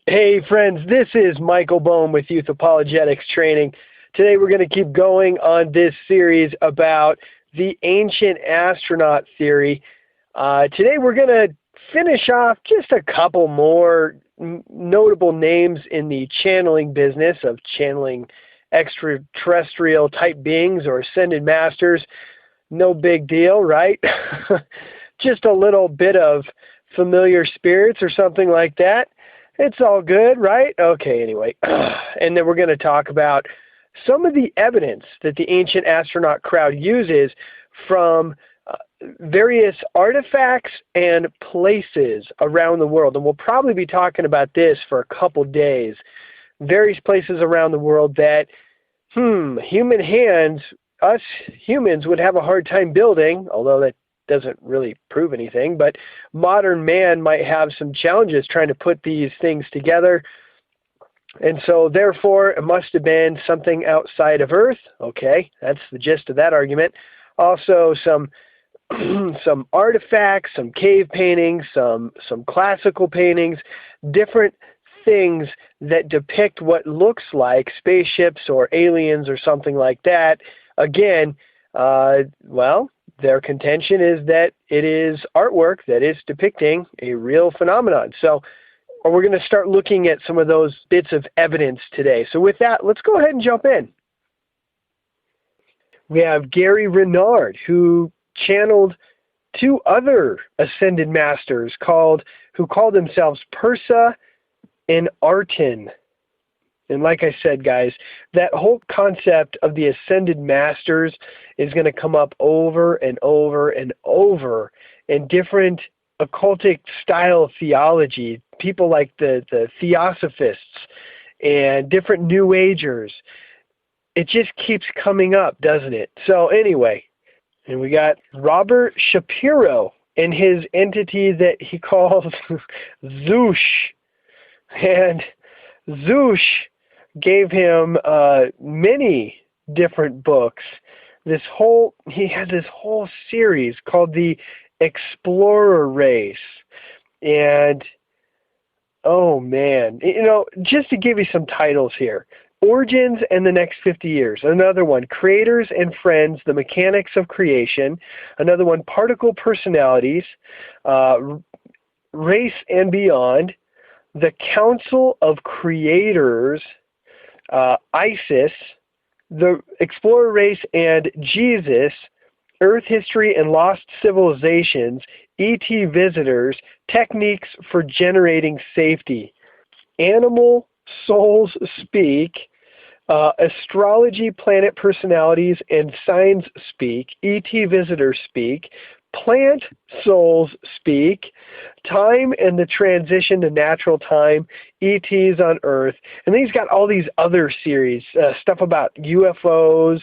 Hey friends, this is Michael Bohm with Youth Apologetics Training. Today we're going to keep going on this series about the ancient astronaut theory. Today we're going to finish off just a couple more notable names in the channeling business of channeling extraterrestrial type beings or ascended masters. No big deal, right? Just a little bit of familiar spirits or something like that. It's all good, right? Okay, anyway. And then we're going to talk about some of the evidence that the ancient astronaut crowd uses from various artifacts and places around the world. And we'll probably be talking about this for a couple days. Various places around the world that, human hands, us humans would have a hard time building, although that doesn't really prove anything, but modern man might have some challenges trying to put these things together. And so therefore it must have been something outside of Earth. Okay, that's the gist of that argument. Also some some artifacts, some cave paintings, some classical paintings, different things that depict what looks like spaceships or aliens or something like that. Again, their contention is that it is artwork that is depicting a real phenomenon. So we're going to start looking at some of those bits of evidence today. So with that, let's go ahead and jump in. We have Gary Renard, who channeled two other ascended masters who called themselves Persa and Arton. And like I said, guys, that whole concept of the ascended masters is going to come up over and over and over in different occultic style theology. People like the Theosophists and different New Agers. It just keeps coming up, doesn't it? So anyway, and we got Robert Shapiro and his entity that he calls Zeus. And Zeus gave him many different books. He has this whole series called the Explorer Race. And oh man, just to give you some titles here. Origins and the Next 50 Years. Another one, Creators and Friends, The Mechanics of Creation. Another one, Particle Personalities, Race and Beyond, The Council of Creators, ISIS, the Explorer Race and Jesus, Earth History and Lost Civilizations, ET Visitors, Techniques for Generating Safety, Animal Souls Speak, Astrology, Planet Personalities, and Signs Speak, ET Visitors Speak, Plant Souls Speak, Time and the Transition to Natural Time, ETs on Earth. And then he's got all these other series, stuff about UFOs,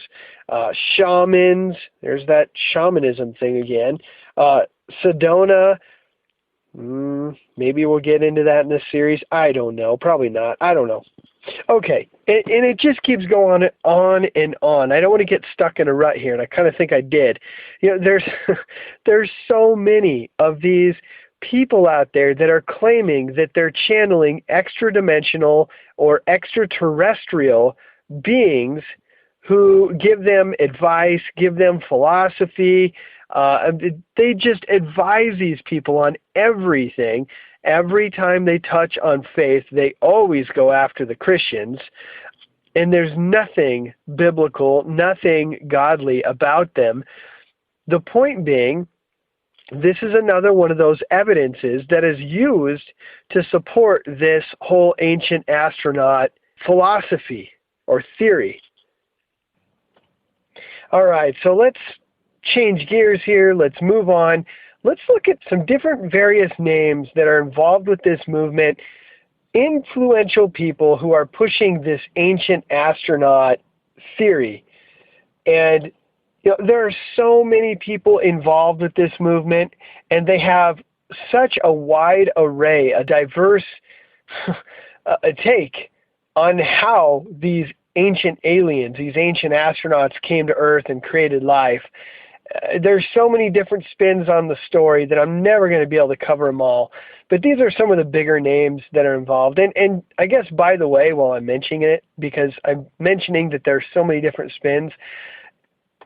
shamans, there's that shamanism thing again, Sedona, maybe we'll get into that in this series. I don't know. Probably not. I don't know. Okay, and it just keeps going on and on. I don't want to get stuck in a rut here, and I kind of think I did. There's so many of these people out there that are claiming that they're channeling extra-dimensional or extraterrestrial beings who give them advice, give them philosophy. They just advise these people on everything. Every time they touch on faith, they always go after the Christians. And there's nothing biblical, nothing godly about them. The point being, this is another one of those evidences that is used to support this whole ancient astronaut philosophy or theory. All right, so let's change gears here. Let's move on. Let's look at some different various names that are involved with this movement, influential people who are pushing this ancient astronaut theory. And there are so many people involved with this movement, and they have such a wide array, a diverse take on how these ancient aliens, these ancient astronauts came to Earth and created life. There's so many different spins on the story that I'm never going to be able to cover them all. But these are some of the bigger names that are involved. And I guess, by the way, while I'm mentioning it, because I'm mentioning that there's so many different spins,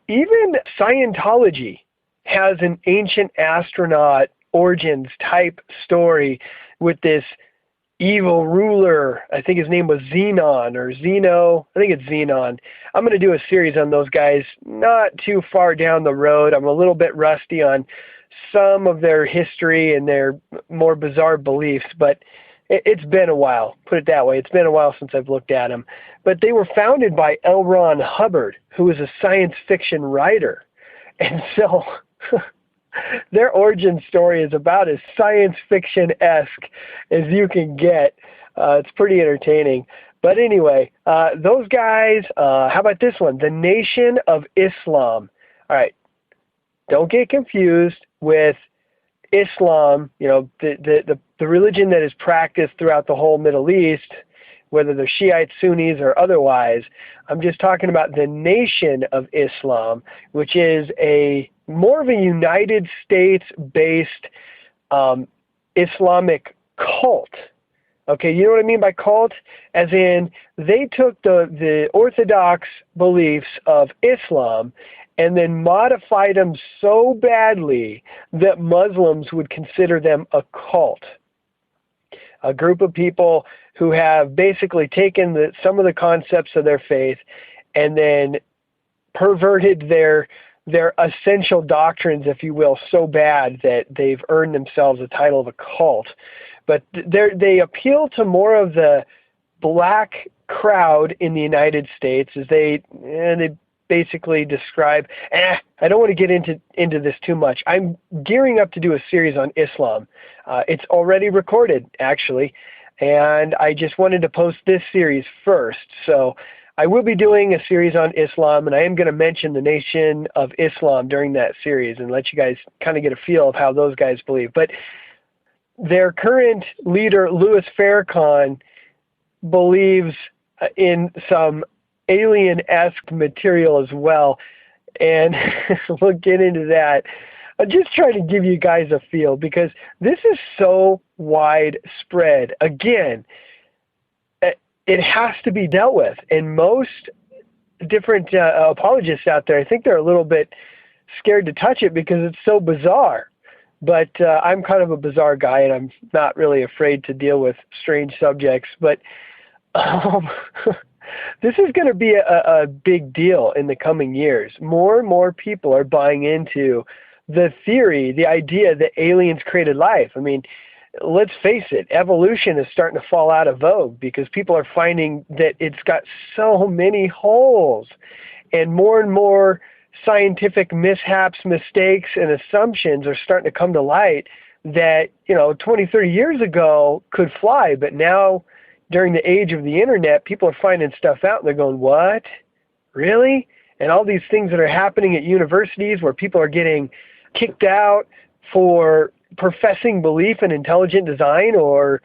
even Scientology has an ancient astronaut origins type story with this evil ruler. I think his name was Xenon or Zeno. I think it's Xenon. I'm going to do a series on those guys not too far down the road. I'm a little bit rusty on some of their history and their more bizarre beliefs, but it's been a while. Put it that way. It's been a while since I've looked at them. But they were founded by L. Ron Hubbard, who was a science fiction writer. And so their origin story is about as science fiction-esque as you can get. It's pretty entertaining. But anyway, those guys, how about this one? The Nation of Islam. All right, don't get confused with Islam, you know, the religion that is practiced throughout the whole Middle East, whether they're Shiites, Sunnis, or otherwise. I'm just talking about the Nation of Islam, which is more of a United States-based Islamic cult. Okay, you know what I mean by cult? As in, they took the orthodox beliefs of Islam and then modified them so badly that Muslims would consider them a cult. A group of people who have basically taken some of the concepts of their faith and then perverted their essential doctrines, if you will, so bad that they've earned themselves a title of a cult. But they appeal to more of the black crowd in the United States, as they basically describe. I don't want to get into this too much. I'm gearing up to do a series on Islam. It's already recorded, actually, and I just wanted to post this series first. So I will be doing a series on Islam, and I am going to mention the Nation of Islam during that series and let you guys kind of get a feel of how those guys believe. But their current leader, Louis Farrakhan, believes in some alien-esque material as well, and we'll get into that. I'm just trying to give you guys a feel because this is so widespread. Again, it has to be dealt with, and most different apologists out there, I think they're a little bit scared to touch it because it's so bizarre. But I'm kind of a bizarre guy, and I'm not really afraid to deal with strange subjects. But this is going to be a big deal in the coming years. More and more people are buying into the theory, the idea that aliens created life. I mean, let's face it, evolution is starting to fall out of vogue because people are finding that it's got so many holes, and more scientific mishaps, mistakes, and assumptions are starting to come to light that, 20, 30 years ago could fly, but now during the age of the internet, people are finding stuff out and they're going, what? Really? And all these things that are happening at universities where people are getting kicked out for professing belief in intelligent design, or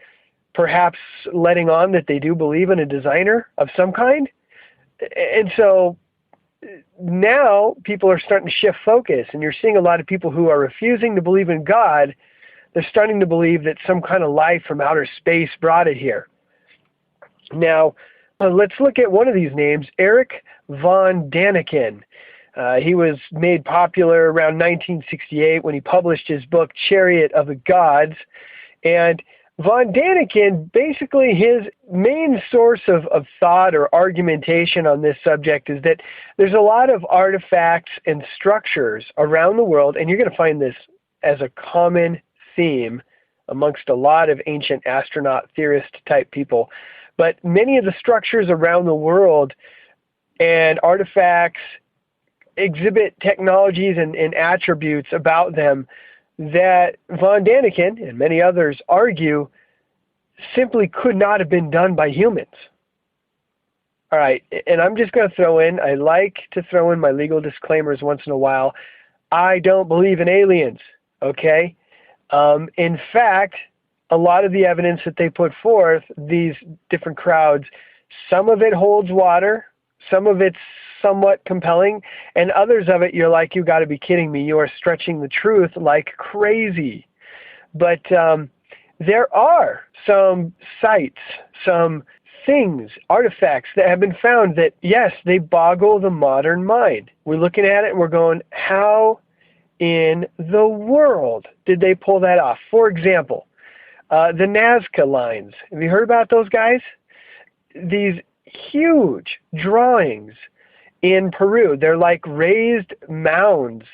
perhaps letting on that they do believe in a designer of some kind. And so now people are starting to shift focus, and you're seeing a lot of people who are refusing to believe in God. They're starting to believe that some kind of life from outer space brought it here. Now, let's look at one of these names, Eric von Daniken. He was made popular around 1968 when he published his book, Chariot of the Gods. And von Daniken, basically his main source of thought or argumentation on this subject is that there's a lot of artifacts and structures around the world, and you're going to find this as a common theme amongst a lot of ancient astronaut theorist type people. But many of the structures around the world and artifacts exhibit technologies and attributes about them that von Daniken and many others argue simply could not have been done by humans. All right, and I'm just going to throw in, I like to throw in my legal disclaimers once in a while. I don't believe in aliens, okay? In fact, a lot of the evidence that they put forth, these different crowds, some of it holds water, Some of it's somewhat compelling, and others of it you're like, you got to be kidding me. You are stretching the truth like crazy. But there are some sites, some things, artifacts that have been found that, yes, they boggle the modern mind. We're looking at it and we're going, how in the world did they pull that off? For example, the Nazca lines. Have you heard about those guys? These huge drawings in Peru. They're like raised mounds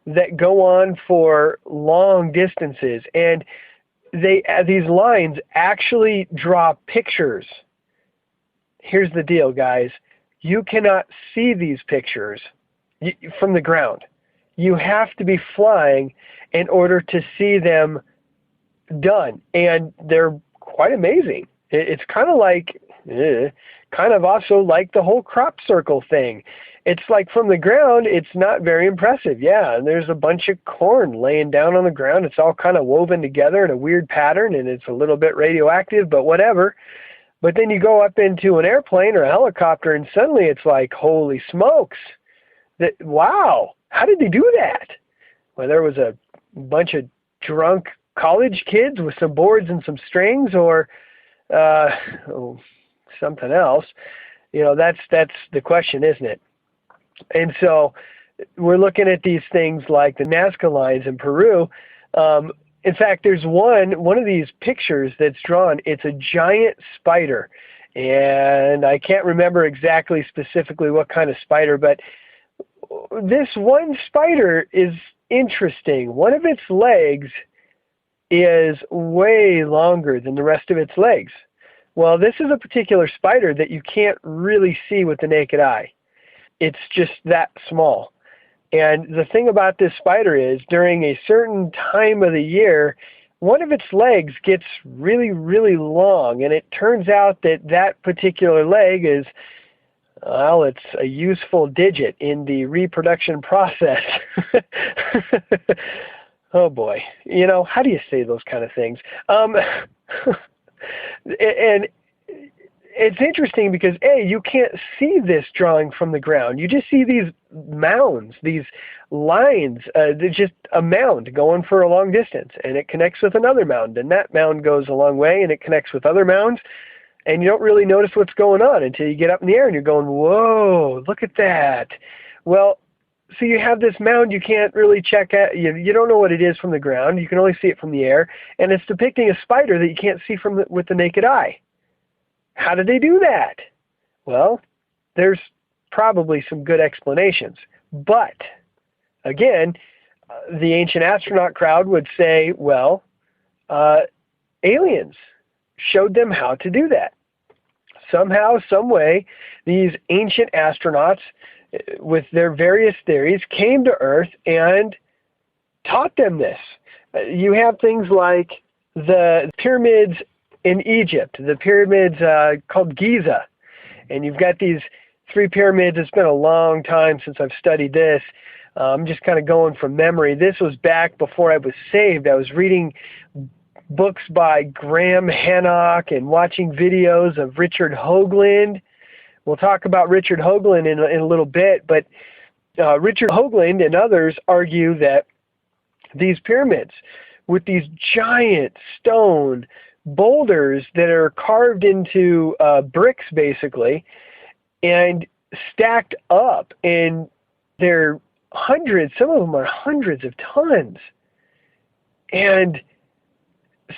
that go on for long distances, and these lines actually draw pictures. Here's the deal, guys. You cannot see these pictures from the ground. You have to be flying in order to see them done, and they're quite amazing. It's kind of like, kind of also like the whole crop circle thing. It's like from the ground, it's not very impressive. Yeah, and there's a bunch of corn laying down on the ground. It's all kind of woven together in a weird pattern, and it's a little bit radioactive, but whatever. But then you go up into an airplane or a helicopter, and suddenly it's like, holy smokes, wow, how did they do that? Well, there was a bunch of drunk college kids with some boards and some strings, or something else. That's the question, isn't it? And so we're looking at these things like the Nazca lines in Peru. In fact, there's one of these pictures that's drawn. It's a giant spider, and I can't remember exactly specifically what kind of spider, but this one spider is interesting. One of its legs is way longer than the rest of its legs. Well, this is a particular spider that you can't really see with the naked eye. It's just that small. And the thing about this spider is, during a certain time of the year, one of its legs gets really, really long, and it turns out that that particular leg is, well, it's a useful digit in the reproduction process. Oh boy, how do you say those kind of things? And it's interesting because, you can't see this drawing from the ground. You just see these mounds, these lines. They're just a mound going for a long distance, and it connects with another mound, and that mound goes a long way, and it connects with other mounds, and you don't really notice what's going on until you get up in the air, and you're going, whoa, look at that. Well, so you have this mound you can't really check out. You don't know what it is from the ground. You can only see it from the air, and it's depicting a spider that you can't see with the naked eye. How did they do that? Well, there's probably some good explanations. But, again, the ancient astronaut crowd would say, well, aliens showed them how to do that. Somehow, some way, these ancient astronauts, with their various theories, came to Earth and taught them this. You have things like the pyramids in Egypt, the pyramids called Giza, and you've got these 3 pyramids. It's been a long time since I've studied this. I'm just kind of going from memory. This was back before I was saved. I was reading books by Graham Hancock and watching videos of Richard Hoagland. We'll talk about Richard Hoagland in a little bit, but Richard Hoagland and others argue that these pyramids, with these giant stone boulders that are carved into bricks, basically, and stacked up, and they're hundreds, some of them are hundreds of tons. And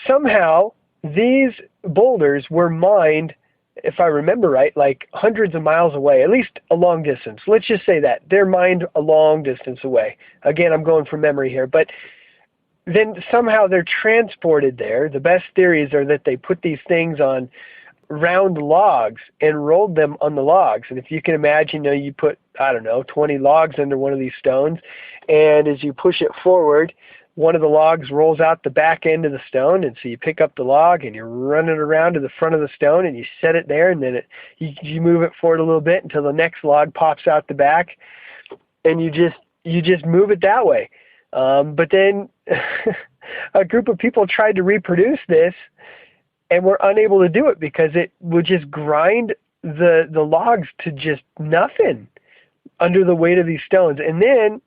somehow these boulders were mined, if I remember right, like hundreds of miles away, at least a long distance. Let's just say that. They're mined a long distance away. Again, I'm going from memory here. But then somehow they're transported there. The best theories are that they put these things on round logs and rolled them on the logs. And if you can imagine, you put, 20 logs under one of these stones, and as you push it forward, one of the logs rolls out the back end of the stone, and so you pick up the log and you run it around to the front of the stone and you set it there, and then you move it forward a little bit until the next log pops out the back, and you just move it that way. But then a group of people tried to reproduce this and were unable to do it because it would just grind the logs to just nothing under the weight of these stones. And then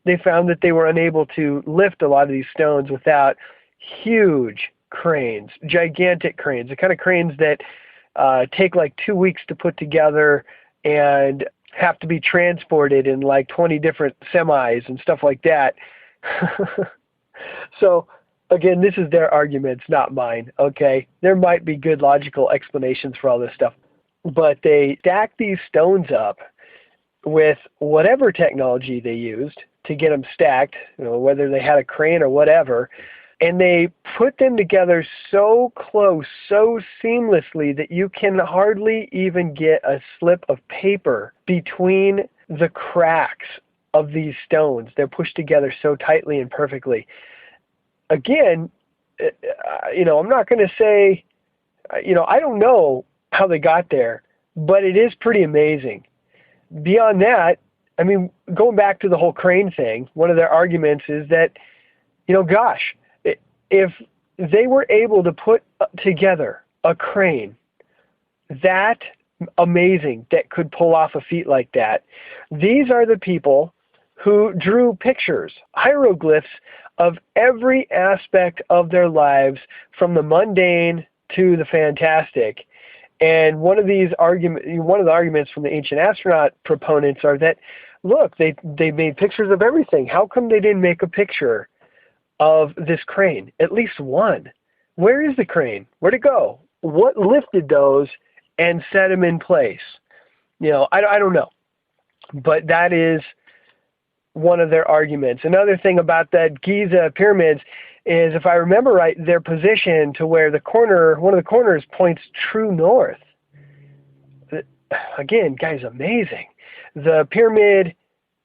they found that they were unable to lift a lot of these stones without huge cranes, gigantic cranes, the kind of cranes that take like 2 weeks to put together and have to be transported in like 20 different semis and stuff like that. So again, this is their arguments, not mine, okay? There might be good logical explanations for all this stuff, but they stacked these stones up with whatever technology they used to get them stacked, whether they had a crane or whatever, and they put them together so close, so seamlessly that you can hardly even get a slip of paper between the cracks of these stones. They're pushed together so tightly and perfectly. Again, I'm not going to say, I don't know how they got there, but it is pretty amazing. Beyond that, I mean, going back to the whole crane thing, one of their arguments is that, gosh, if they were able to put together a crane that amazing that could pull off a feat like that, these are the people who drew pictures, hieroglyphs of every aspect of their lives, from the mundane to the fantastic. And one of the arguments from the ancient astronaut proponents are that, look, they made pictures of everything. How come they didn't make a picture of this crane? At least one. Where is the crane? Where'd it go? What lifted those and set them in place? I don't know. But that is one of their arguments. Another thing about that Giza pyramids is, if I remember right, they're positioned to where one of the corners points true north. Again, guys, amazing. The pyramid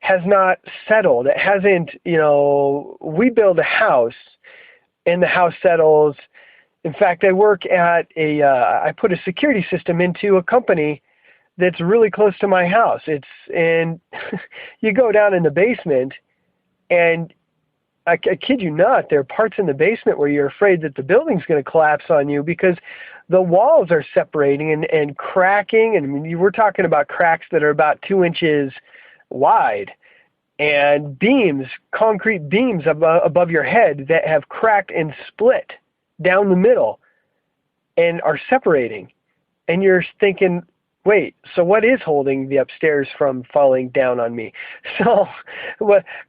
has not settled. It hasn't, we build a house and the house settles. In fact, I work at I put a security system into a company that's really close to my house. And you go down in the basement, and I kid you not, there are parts in the basement where you're afraid that the building's going to collapse on you because the walls are separating and cracking. And I mean, we're talking about cracks that are about 2 inches wide, and beams, concrete beams above your head that have cracked and split down the middle and are separating. And you're thinking, wait, so what is holding the upstairs from falling down on me? So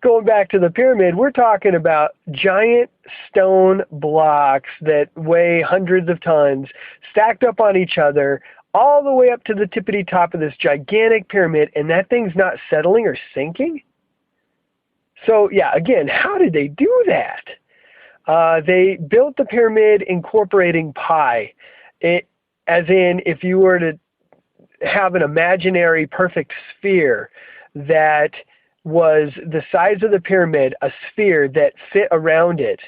going back to the pyramid, we're talking about giant stone blocks that weigh hundreds of tons stacked up on each other all the way up to the tippity top of this gigantic pyramid, and that thing's not settling or sinking? So yeah, again, how did they do that? They built the pyramid incorporating pi. As in, if you were to have an imaginary perfect sphere that was the size of the pyramid, a sphere that fit around it,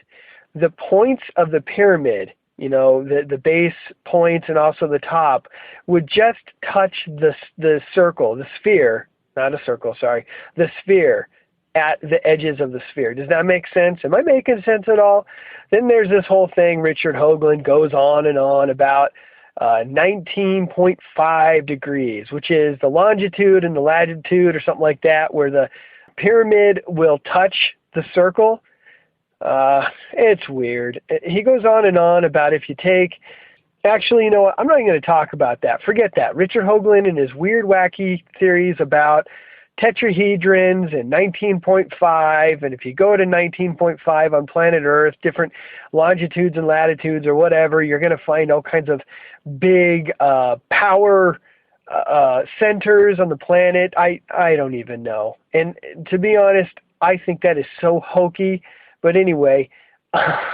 the points of the pyramid, the base points and also the top, would just touch the circle, the sphere, not a circle, sorry, the sphere at the edges of the sphere. Does that make sense? Am I making sense at all? Then there's this whole thing, Richard Hoagland goes on and on about 19.5 degrees, which is the longitude and the latitude or something like that, where the pyramid will touch the circle. It's weird. He goes on and on about if you take, actually, you know what, I'm not even going to talk about that. Forget that. Richard Hoagland and his weird, wacky theories about tetrahedrons and 19.5, and if you go to 19.5 on planet Earth, different longitudes and latitudes or whatever, you're going to find all kinds of big power centers on the planet. I don't even know. And to be honest, I think that is so hokey. But anyway, all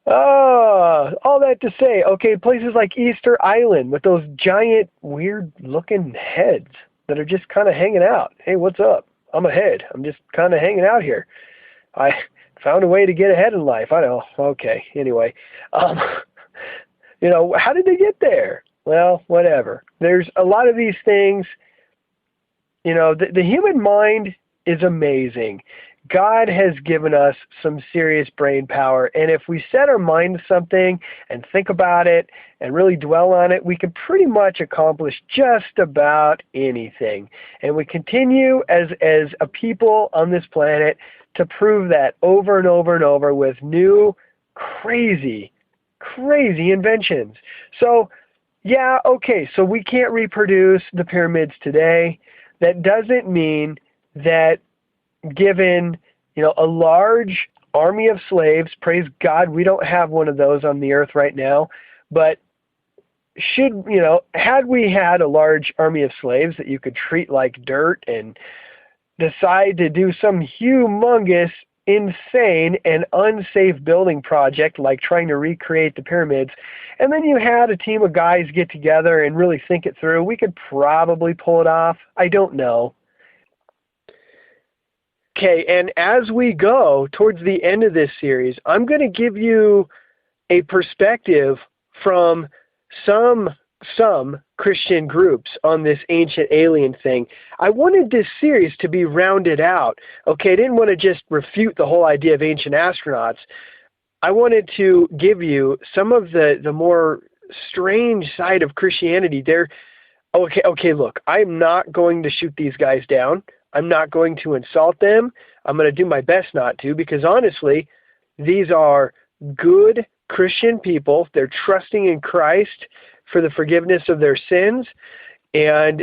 that to say, okay, places like Easter Island with those giant, weird-looking heads that are just kind of hanging out. Hey, what's up? I'm a head. I'm just kind of hanging out here. I found a way to get ahead in life. I know. Okay. Anyway, how did they get there? Well, whatever. There's a lot of these things. The human mind is amazing. God has given us some serious brain power, and if we set our mind to something and think about it and really dwell on it, we can pretty much accomplish just about anything. And we continue as a people on this planet to prove that over and over and over with new crazy inventions. So yeah, okay, so we can't reproduce the pyramids today. That doesn't mean that given, a large army of slaves, praise God, we don't have one of those on the earth right now, but had we had a large army of slaves that you could treat like dirt and decide to do some humongous, insane, and unsafe building project like trying to recreate the pyramids, and then you had a team of guys get together and really think it through, we could probably pull it off. I don't know. Okay, and as we go towards the end of this series, I'm going to give you a perspective from some Christian groups on this ancient alien thing. I wanted this series to be rounded out. Okay, I didn't want to just refute the whole idea of ancient astronauts. I wanted to give you some of the more strange side of Christianity. Okay, look, I'm not going to shoot these guys down. I'm not going to insult them. I'm going to do my best not to, because honestly, these are good Christian people. They're trusting in Christ for the forgiveness of their sins, and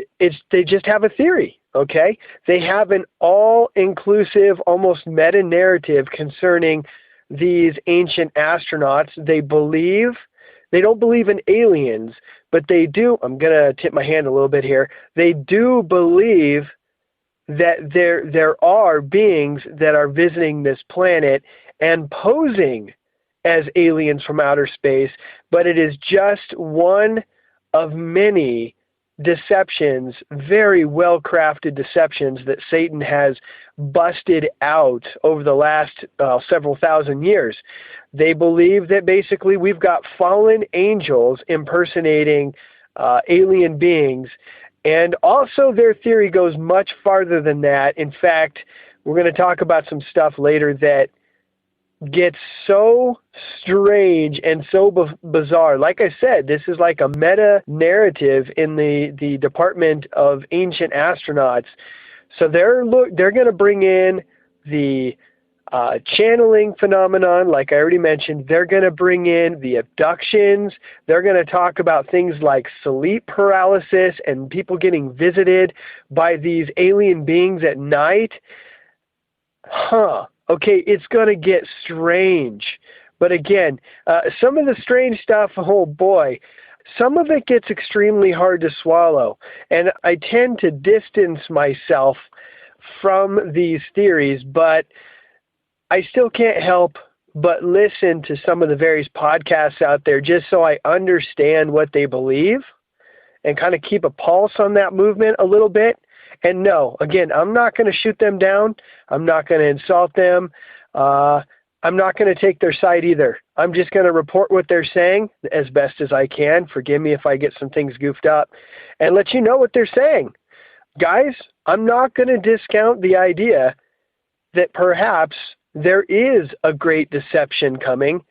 they just have a theory, okay? They have an all-inclusive, almost meta-narrative concerning these ancient astronauts. They don't believe in aliens, but they do, I'm going to tip my hand a little bit here, they do believe that there are beings that are visiting this planet and posing as aliens from outer space, but it is just one of many deceptions, very well-crafted deceptions that Satan has busted out over the last several thousand years. They believe that basically we've got fallen angels impersonating alien beings, and also their theory goes much farther than that. In fact, we're going to talk about some stuff later that gets so strange and so bizarre. Like I said, this is like a meta-narrative in the Department of Ancient Astronauts. So they're going to bring in the channeling phenomenon, like I already mentioned. They're going to bring in the abductions. They're going to talk about things like sleep paralysis and people getting visited by these alien beings at night. Okay, it's going to get strange. But again, some of the strange stuff, oh boy, some of it gets extremely hard to swallow. And I tend to distance myself from these theories, but I still can't help but listen to some of the various podcasts out there just so I understand what they believe and kind of keep a pulse on that movement a little bit. And no, again, I'm not going to shoot them down. I'm not going to insult them. I'm not going to take their side either. I'm just going to report what they're saying as best as I can. Forgive me if I get some things goofed up, and let you know what they're saying. Guys, I'm not going to discount the idea that perhaps there is a great deception coming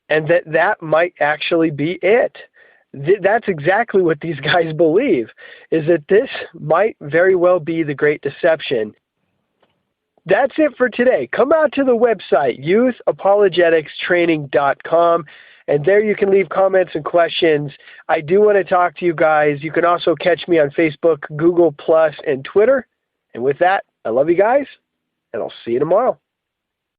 and that might actually be it. That's exactly what these guys believe, is that this might very well be the great deception. That's it for today. Come out to the website, youthapologeticstraining.com, and there you can leave comments and questions. I do want to talk to you guys. You can also catch me on Facebook, Google+, and Twitter. And with that, I love you guys, and I'll see you tomorrow.